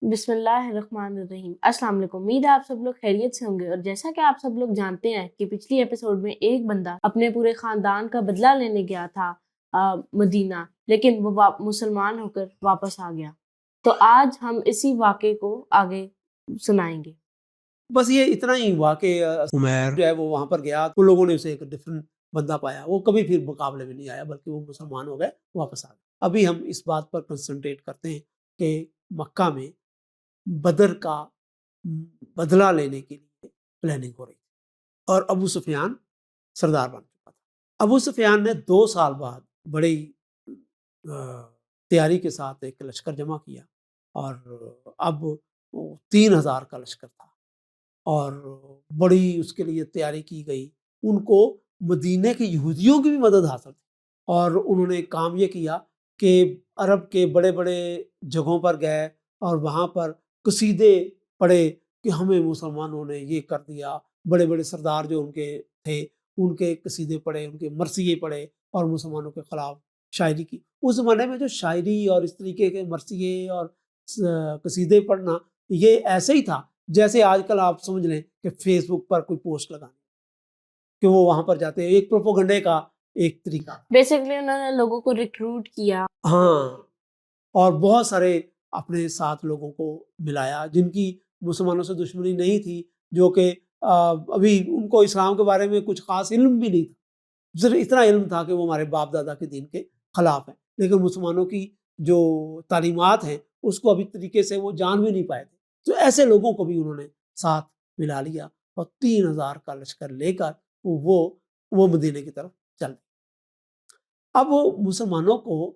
بسم اللہ الرحمن الرحیم۔ السلام علیکم، امید ہے آپ سب لوگ خیریت سے ہوں گے۔ اور جیسا کہ آپ سب لوگ جانتے ہیں کہ پچھلی ایپیسوڈ میں ایک بندہ اپنے پورے خاندان کا بدلہ لینے گیا تھا مدینہ، لیکن وہ مسلمان ہو کر واپس آ گیا۔ تو آج ہم اسی واقعے کو آگے سنائیں گے۔ بس یہ اتنا ہی ہوا کہ عمیر جو ہے وہ وہاں پر گیا، ان لوگوں نے اسے ایک ڈفرنٹ بندہ پایا، وہ کبھی پھر مقابلے میں نہیں آیا بلکہ وہ مسلمان ہو گئے، واپس آ گئے۔ ابھی ہم اس بات پر کنسنٹریٹ کرتے ہیں کہ مکہ میں بدر کا بدلہ لینے کے لیے پلاننگ ہو رہی تھی اور ابو سفیان سردار بن چکا تھا۔ ابو سفیان نے 2 سال بعد بڑی تیاری کے ساتھ ایک لشکر جمع کیا اور اب 3000 کا لشکر تھا اور بڑی اس کے لیے تیاری کی گئی۔ ان کو مدینے کے یہودیوں کی بھی مدد حاصل تھی اور انہوں نے کام یہ کیا کہ عرب کے بڑے بڑے جگہوں پر گئے اور وہاں پر قصیدے پڑھے کہ ہمیں مسلمانوں نے یہ کر دیا۔ بڑے بڑے سردار جو ان کے تھے ان کے قصیدے پڑھے، ان کے مرثیے پڑھے اور مسلمانوں کے خلاف شاعری کی۔ اس زمانے میں جو شاعری اور اس طریقے کے مرثیے اور قصیدے پڑھنا یہ ایسے ہی تھا جیسے آج کل آپ سمجھ لیں کہ فیس بک پر کوئی پوسٹ لگانا کہ وہ وہاں پر جاتے ہیں، ایک پروپوگنڈے کا ایک طریقہ۔ بیسیکلی انہوں نے لوگوں کو ریکروٹ کیا، ہاں، اور بہت سارے اپنے ساتھ لوگوں کو ملایا جن کی مسلمانوں سے دشمنی نہیں تھی، جو کہ ابھی ان کو اسلام کے بارے میں کچھ خاص علم بھی نہیں تھا، صرف اتنا علم تھا کہ وہ ہمارے باپ دادا کے دین کے خلاف ہیں، لیکن مسلمانوں کی جو تعلیمات ہیں اس کو ابھی طریقے سے وہ جان بھی نہیں پائے تھے۔ تو ایسے لوگوں کو بھی انہوں نے ساتھ ملا لیا اور 3000 کا لشکر لے کر وہ مدینے کی طرف چل گئے۔ اب مسلمانوں کو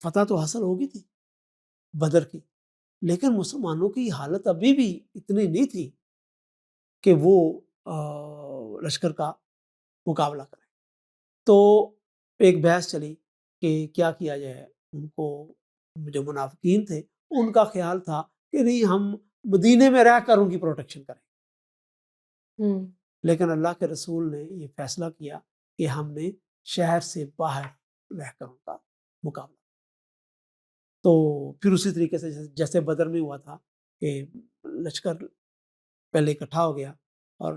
فتح تو حاصل ہوگی تھی بدر کی، لیکن مسلمانوں کی حالت ابھی بھی اتنی نہیں تھی کہ وہ لشکر کا مقابلہ کریں۔ تو ایک بحث چلی کہ کیا کیا جائے۔ ان کو جو منافقین تھے ان کا خیال تھا کہ نہیں، ہم مدینے میں رہ کر ان کی پروٹیکشن کریں، لیکن اللہ کے رسول نے یہ فیصلہ کیا کہ ہم نے شہر سے باہر رہ کر ان کا مقابلہ۔ تو پھر اسی طریقے سے جیسے بدر میں ہوا تھا کہ لشکر پہلے اکٹھا ہو گیا اور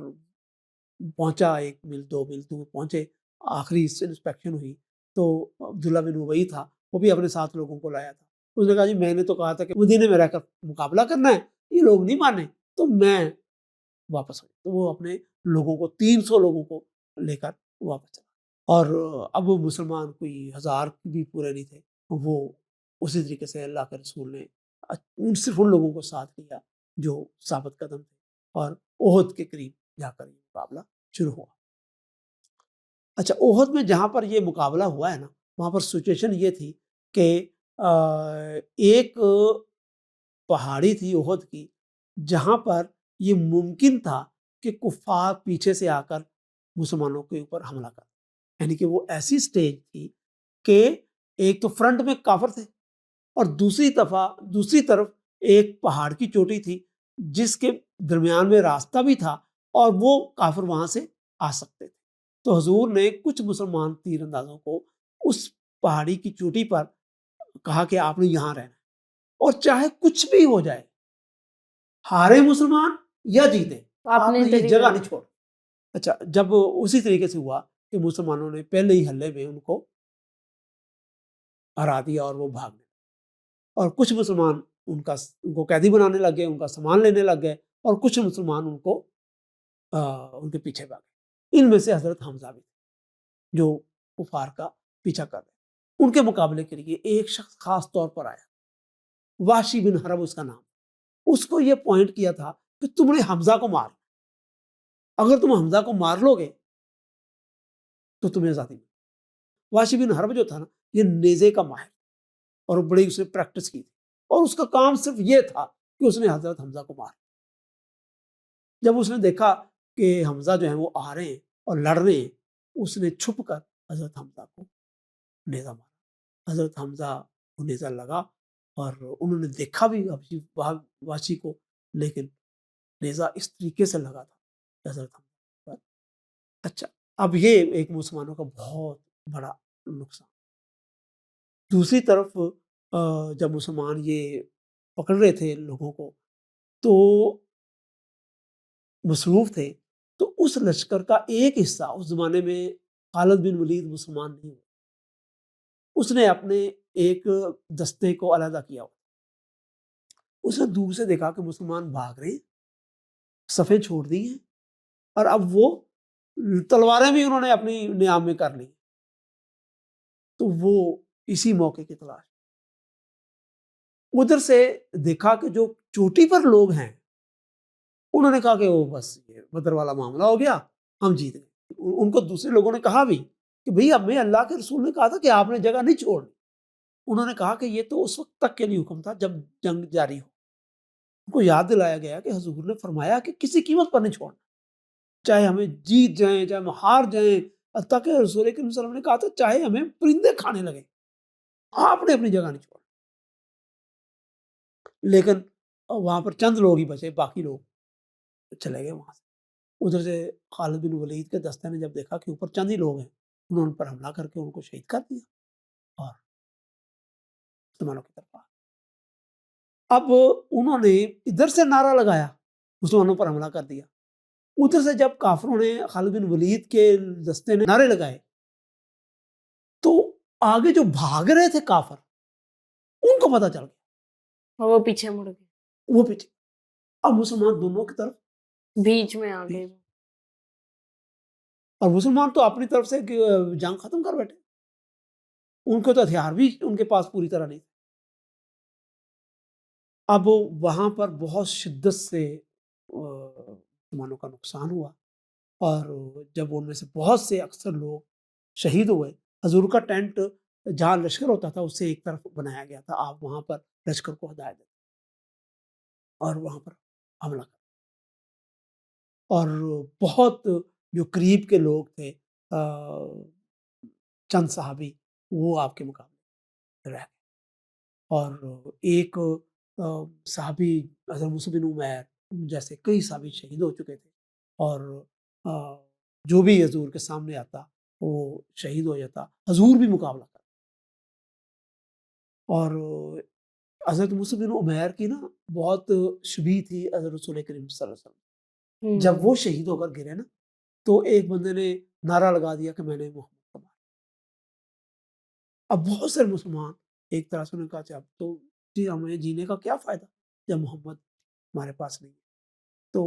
پہنچا، 1 میل 2 میل دور پہنچے، آخری انسپیکشن ہوئی تو عبداللہ بن ابی تھا، وہ بھی اپنے ساتھ لوگوں کو لایا تھا۔ اس نے کہا جی میں نے تو کہا تھا کہ مدینے میں رہ کر مقابلہ کرنا ہے، یہ لوگ نہیں مانے تو میں واپس آئی۔ تو وہ اپنے لوگوں کو 300 لوگوں کو لے کر واپس چلا، اور اب وہ مسلمان کوئی 1000 بھی پورے نہیں تھے۔ وہ اسی طریقے سے اللہ کے رسول نے صرف ان لوگوں کو ساتھ لیا جو ثابت قدم تھے، اور احد کے قریب جا کر یہ مقابلہ شروع ہوا۔ اچھا، احد میں جہاں پر یہ مقابلہ ہوا ہے نا، وہاں پر سچویشن یہ تھی کہ ایک پہاڑی تھی احد کی جہاں پر یہ ممکن تھا کہ کفار پیچھے سے آ کر مسلمانوں کے اوپر حملہ کر، یعنی کہ وہ ایسی سٹیج تھی کہ ایک تو فرنٹ میں کافر تھے اور دوسری طرف ایک پہاڑ کی چوٹی تھی جس کے درمیان میں راستہ بھی تھا اور وہ کافر وہاں سے آ سکتے تھے۔ تو حضور نے کچھ مسلمان تیر اندازوں کو اس پہاڑی کی چوٹی پر کہا کہ آپ نے یہاں رہنا اور چاہے کچھ بھی ہو جائے، ہارے مسلمان یا جیتے، آپ نے یہ جگہ نہیں چھوڑ۔ اچھا، جب اسی طریقے سے ہوا کہ مسلمانوں نے پہلے ہی حملے میں ان کو ہرا دیا اور وہ بھاگ گئے، اور کچھ مسلمان ان کو قیدی بنانے لگ گئے، ان کا سامان لینے لگ گئے، اور کچھ مسلمان ان کے پیچھے بھاگے۔ ان میں سے حضرت حمزہ بھی جو کفار کا پیچھا کر رہے، ان کے مقابلے کے لیے ایک شخص خاص طور پر آیا، وحشی بن حرب اس کا نام۔ اس کو یہ پوائنٹ کیا تھا کہ تم نے حمزہ کو مار، اگر تم حمزہ کو مار لو گے تو تمہیں آزادی ملے۔ وحشی بن حرب جو تھا نا، یہ نیزے کا ماہر اور بڑی اس نے پریکٹس کی تھی، اور اس کا کام صرف یہ تھا کہ اس نے حضرت حمزہ کو مار۔ جب اس نے دیکھا کہ حمزہ جو ہیں وہ آ رہے ہیں اور لڑ رہے ہیں، اس نے چھپ کر حضرت حمزہ کو نیزہ مارا۔ حضرت حمزہ کو نیزہ لگا اور انہوں نے دیکھا بھی وحشی کو، لیکن نیزہ اس طریقے سے لگا تھا کہ حضرت حمزہ پر۔ اچھا، اب یہ ایک مسلمانوں کا بہت بڑا نقصان۔ دوسری طرف جب مسلمان یہ پکڑ رہے تھے لوگوں کو تو مصروف تھے، تو اس لشکر کا ایک حصہ، اس زمانے میں خالد بن ولید مسلمان نہیں ہوئے، اس نے اپنے ایک دستے کو علیحدہ کیا، اس نے دور سے دیکھا کہ مسلمان بھاگ رہے ہیں، صفیں چھوڑ دی ہیں، اور اب وہ تلواریں بھی انہوں نے اپنی نیام میں کر لی، تو وہ اسی موقع کی تلاش ادھر سے دیکھا کہ جو چوٹی پر لوگ ہیں انہوں نے کہا کہ وہ بس یہ بدر والا معاملہ ہو گیا، ہم جیت گئے۔ ان کو دوسرے لوگوں نے کہا بھی کہ بھئی ہمیں اللہ کے رسول نے کہا تھا کہ آپ نے جگہ نہیں چھوڑنی، انہوں نے کہا کہ یہ تو اس وقت تک کے لیے حکم تھا جب جنگ جاری ہو۔ ان کو یاد دلایا گیا کہ حضور نے فرمایا کہ کسی قیمت پر نہیں چھوڑنا، چاہے ہمیں جیت جائیں، چاہے ہم ہار جائیں، حتیٰ کہ رسول کریم صلی اللہ علیہ وسلم نے کہا تھا چاہے ہمیں پرندے کھانے لگے، آپ نے اپنی جگہ نہیں چھوڑنا۔ لیکن وہاں پر چند لوگ ہی بچے، باقی لوگ چلے گئے وہاں سے۔ ادھر سے خالد بن ولید کے دستے نے جب دیکھا کہ اوپر چند ہی لوگ ہیں، انہوں نے ان پر حملہ کر کے ان کو شہید کر دیا اور مسلمانوں کی طرف آ گئے۔ اب انہوں نے ادھر سے نعرہ لگایا، مسلمانوں پر حملہ کر دیا، ادھر سے جب کافروں نے خالد بن ولید کے دستے نے نعرے لگائے تو آگے جو بھاگ رہے تھے کافر ان کو پتہ چل گیا، وہ پیچھے مڑ گئے، وہ پیچھے، اب مسلمان دونوں کی طرف بیچ میں آ گئے، اور مسلمان تو اپنی طرف سے جنگ ختم کر بیٹھے، ان کو تو ہتھیار بھی ان کے پاس پوری طرح نہیں۔ اب وہاں پر بہت شدت سے مسلمانوں کا نقصان ہوا، اور جب ان میں سے بہت سے اکثر لوگ شہید ہوئے، حضور کا ٹینٹ جہاں لشکر ہوتا تھا اس سے ایک طرف بنایا گیا تھا، آپ وہاں پر لشکر کو ہدایت دیں اور وہاں پر حملہ کر، اور بہت جو قریب کے لوگ تھے چند صحابی وہ آپ کے مقابلے رہ گئے، اور ایک صحابی حضرت مصعب بن عمیر جیسے کئی صحابی شہید ہو چکے تھے، اور جو بھی حضور کے سامنے آتا وہ شہید ہو جاتا، حضور بھی مقابلہ کرتا۔ اور حضرت مصعب بن عمیر کی نا بہت شبیہ تھی حضرت رسول کریم صلی اللہ علیہ وسلم، جب وہ شہید ہو کر گرے نا تو ایک بندے نے نعرہ لگا دیا کہ میں نے محمد کو مارا۔ اب بہت سارے مسلمان ایک طرح سے انہوں نے کہا اب تو جی ہمیں جینے کا کیا فائدہ جب محمد ہمارے پاس نہیں ہے، تو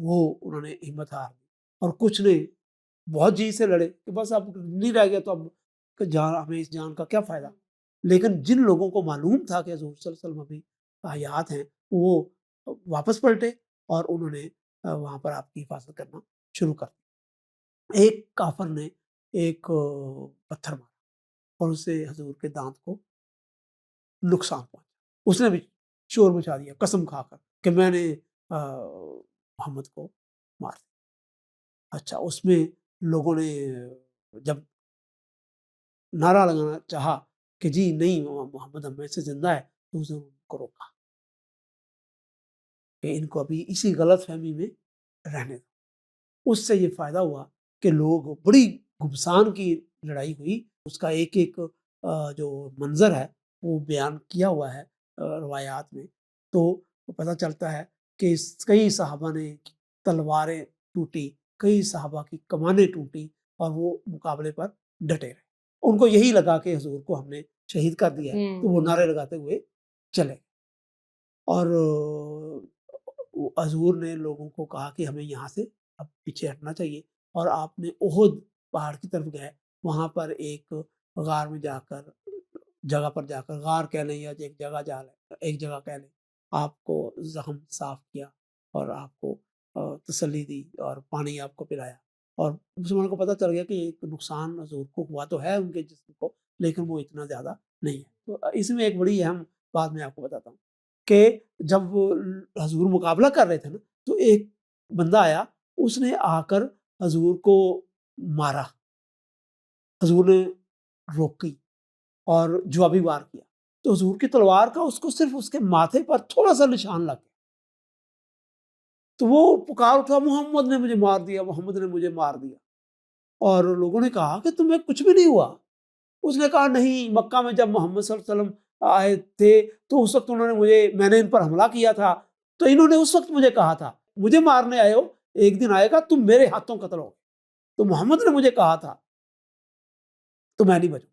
وہ انہوں نے ہمت ہار دی، اور کچھ نے بہت جی سے لڑے کہ بس اب نہیں رہ گیا تو اب جان، ہمیں اس جان کا کیا فائدہ۔ لیکن جن لوگوں کو معلوم تھا کہ حضور صلی اللہ علیہ وسلم ابھی حیات ہیں وہ واپس پلٹے اور انہوں نے وہاں پر آپ کی حفاظت کرنا شروع کر دیا۔ ایک کافر نے ایک پتھر مارا اور اسے حضور کے دانت کو نقصان پہنچا، اس نے بھی شور مچا دیا قسم کھا کر کہ میں نے محمد کو مار دیا۔ اچھا، اس میں لوگوں نے جب نعرہ لگانا چاہا کہ جی نہیں محمد ہم میں سے زندہ ہے، تو اس نے ان کو روکا کہ ان کو ابھی اسی غلط فہمی میں رہنے دو۔ اس سے یہ فائدہ ہوا کہ لوگ، بڑی گھمسان کی لڑائی ہوئی، اس کا ایک ایک جو منظر ہے وہ بیان کیا ہوا ہے روایات میں، تو پتہ چلتا ہے کہ کئی صحابہ نے تلواریں ٹوٹی، کئی صحابہ کی کمانیں ٹوٹی، اور وہ مقابلے پر ڈٹے رہے۔ ان کو یہی لگا کہ حضور کو ہم نے شہید کر دیا ہے، تو وہ نعرے لگاتے ہوئے چلے، اور حضور نے لوگوں کو کہا کہ ہمیں یہاں سے اب پیچھے ہٹنا چاہیے، اور آپ نے احد پہاڑ کی طرف گئے، وہاں پر ایک غار میں جا کر، جگہ پر جا کر، غار کہہ لیں یا ایک جگہ کہہ لیں، آپ کو زخم صاف کیا اور آپ کو تسلی دی اور پانی آپ کو پلایا، اور مسلمانوں کو پتہ چل گیا کہ ایک نقصان حضور کو ہوا تو ہے ان کے جسم کو، لیکن وہ اتنا زیادہ نہیں ہے۔ تو اس میں ایک بڑی اہم بات میں آپ کو بتاتا ہوں کہ جب حضور مقابلہ کر رہے تھے نا تو ایک بندہ آیا، اس نے آ کر حضور کو مارا، حضور نے روکی اور جوابی وار کیا، تو حضور کی تلوار کا اس کو صرف اس کے ماتھے پر تھوڑا سا نشان لگ گیا، تو وہ پکار اٹھا محمد نے مجھے مار دیا، محمد نے مجھے مار دیا، اور لوگوں نے کہا کہ تمہیں کچھ بھی نہیں ہوا۔ اس نے کہا نہیں، مکہ میں جب محمد صلی اللہ علیہ وسلم آئے تھے تو اس وقت انہوں نے میں نے ان پر حملہ کیا تھا، تو انہوں نے اس وقت مجھے کہا تھا مجھے مارنے آئے ہو، ایک دن آئے گا تم میرے ہاتھوں قتل ہو، تو محمد نے مجھے کہا تھا تو میں نہیں بچوں۔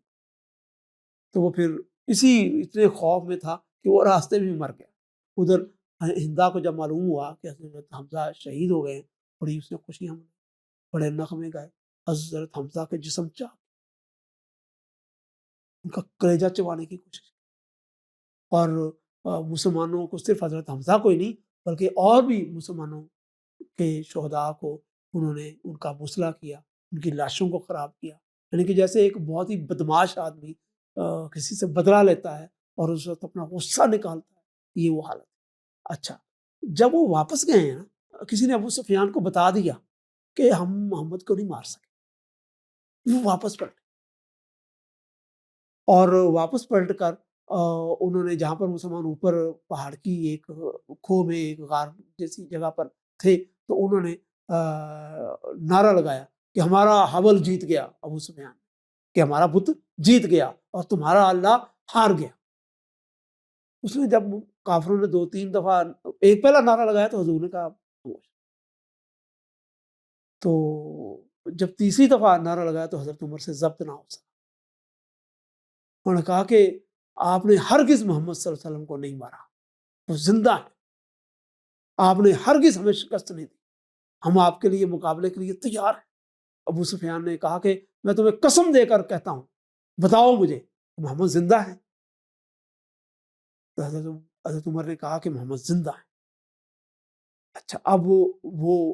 تو وہ پھر اتنے خوف میں تھا کہ وہ راستے میں مر گیا۔ ادھر ہندا کو جب معلوم ہوا کہ حضرت حمزہ شہید ہو گئے، بڑی اس نے خوشیاں منائی، بڑے نغمے گائے، حضرت حمزہ کے جسم چاک، ان کا کلیجہ چبانے کی کوشش کی، اور مسلمانوں کو صرف حضرت حمزہ کو ہی نہیں بلکہ اور بھی مسلمانوں کے شہداء کو انہوں نے ان کا مسئلہ کیا، ان کی لاشوں کو خراب کیا، یعنی کہ جیسے ایک بہت ہی بدماش آدمی کسی سے بدلہ لیتا ہے اور اس وقت اپنا غصہ نکالتا ہے، یہ وہ حالت ہے۔ اچھا، جب وہ واپس گئے ہیں نا، کسی نے ابو سفیان کو بتا دیا کہ ہم محمد کو نہیں مار سکے، وہ واپس پلٹ، اور واپس پلٹ کر انہوں نے جہاں پر مسلمان اوپر پہاڑ کی ایک کھو میں ایک غار جیسی جگہ پر تھے، تو انہوں نے نعرہ لگایا کہ ہمارا حبل جیت گیا، ابو سفیان، کہ ہمارا بت جیت گیا اور تمہارا اللہ ہار گیا۔ اس نے جب کافروں نے 2-3 دفعہ ایک پہلا نعرہ لگایا تو حضور نے کہا خاموش، تو جب تیسری دفعہ نعرہ لگایا تو حضرت عمر سے ضبط نہ ہو سکا، انہوں نے کہا کہ آپ نے ہرگز محمد صلی اللہ علیہ وسلم کو نہیں مارا، وہ زندہ ہے، آپ نے ہرگز ہمیں شکست نہیں دی، ہم آپ کے لیے مقابلے کے لیے تیار ہیں۔ ابو سفیان نے کہا کہ میں تمہیں قسم دے کر کہتا ہوں، بتاؤ مجھے محمد زندہ ہے؟ تو حضرت عمر نے کہا کہ محمد زندہ ہے۔ اچھا، اب وہ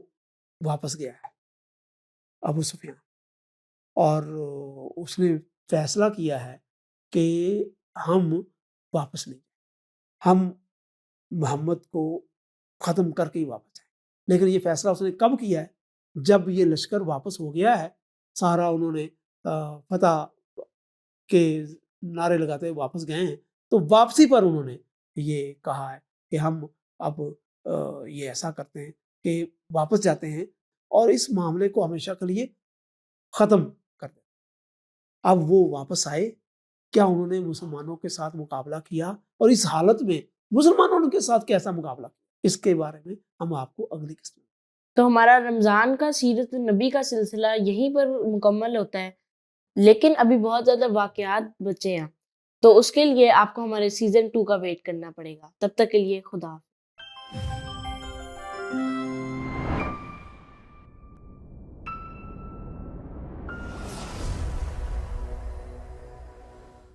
واپس گیا ہے ابو سفیان، اور اس نے فیصلہ کیا ہے کہ ہم واپس نہیں، ہم محمد کو ختم کر کے ہی واپس جائیں۔ لیکن یہ فیصلہ اس نے کب کیا ہے؟ جب یہ لشکر واپس ہو گیا ہے سارا، انہوں نے فتح کے نعرے لگاتے ہوئے واپس گئے ہیں، تو واپسی پر انہوں نے یہ کہا ہے کہ ہم اب یہ ایسا کرتے ہیں کہ واپس جاتے ہیں اور اس معاملے کو ہمیشہ کے لیے ختم کر دیں۔ اب وہ واپس آئے، کیا انہوں نے مسلمانوں کے ساتھ مقابلہ کیا، اور اس حالت میں مسلمانوں کے ساتھ کیسا مقابلہ کیا، اس کے بارے میں ہم آپ کو اگلی قسط میں۔ تو ہمارا رمضان کا سیرت النبی کا سلسلہ یہیں پر مکمل ہوتا ہے، لیکن ابھی بہت زیادہ واقعات بچے ہیں، تو اس کے لیے آپ کو ہمارے سیزن 2 کا ویٹ کرنا پڑے گا۔ تب تک کے لیے خدا حافظ۔